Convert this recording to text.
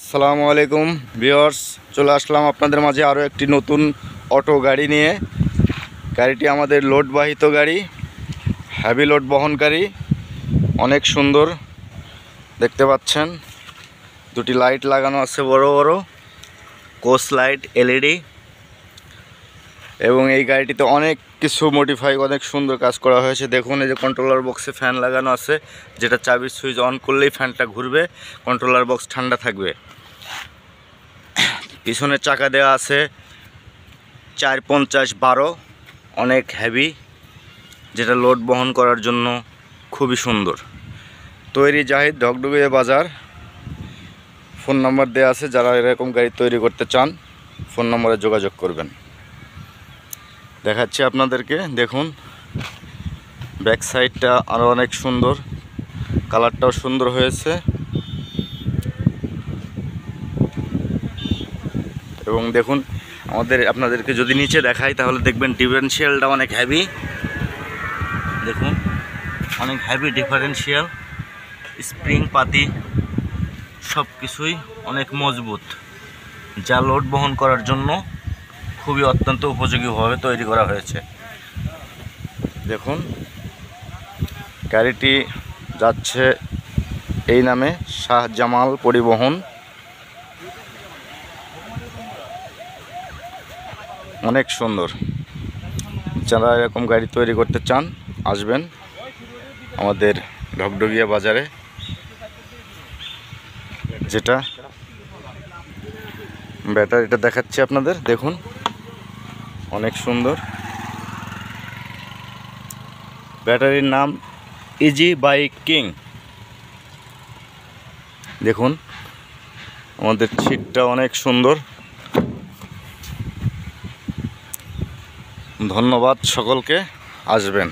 আসসালামু আলাইকুম ভিউয়ার্স, চলে আসলাম আপনাদের মাঝে আরও একটি নতুন অটো গাড়ি নিয়ে। গাড়িটি আমাদের লোডবাহিত গাড়ি, হেভি লোড বহনকারী, অনেক সুন্দর দেখতে পাচ্ছেন। দুটি লাইট লাগানো আছে, বড় বড় কোচ লাইট এলইডি। এবং এই গাড়িটিতে অনেক কিছু মডিফাই, অনেক সুন্দর কাজ করা হয়েছে। দেখুন, এই যে কন্ট্রোলার বক্সে ফ্যান লাগানো আছে, যেটা চাবির সুইচ অন করলেই ফ্যানটা ঘুরবে, কন্ট্রোলার বক্স ঠান্ডা থাকবে। পিছনের চাকা দেওয়া আছে 450-12, অনেক হেভি, যেটা লোড বহন করার জন্য খুবই সুন্দর। তৈরি জাহিদ, ঢকঢকিয়া বাজার। ফোন নাম্বার দেওয়া আছে, যারা এরকম গাড়ি তৈরি করতে চান ফোন নম্বরে যোগাযোগ করবেন। দেখাচ্ছি আপনাদেরকে, দেখুন ব্যাক সাইডটা আরও অনেক সুন্দর, কালারটাও সুন্দর হয়েছে। এবং দেখুন আপনাদেরকে যদি নিচে দেখাই তাহলে দেখবেন ডিফারেন্সিয়ালটা অনেক হেভি। দেখুন, অনেক হেভি ডিফারেন্সিয়াল, স্প্রিং পাতি সব কিছুই অনেক মজবুত, যা লোড বহন করার জন্য খুবই অত্যন্ত উপযোগীভাবে তৈরি করা হয়েছে। দেখুন, গাড়িটি যাচ্ছে এই নামে, শাহজামাল পরিবহন। অনেক সুন্দর, যারা এরকম গাড়ি তৈরি করতে চান আসবেন আমাদের ঢকঢকিয়া বাজারে। যেটা ব্যাটারিটা দেখাচ্ছি আপনাদের, দেখুন অনেক সুন্দর। ব্যাটারির নাম ইজি বাইক কিং। দেখুন, আমাদের সিটটা অনেক সুন্দর। ধন্যবাদ সকলকে, আসবেন।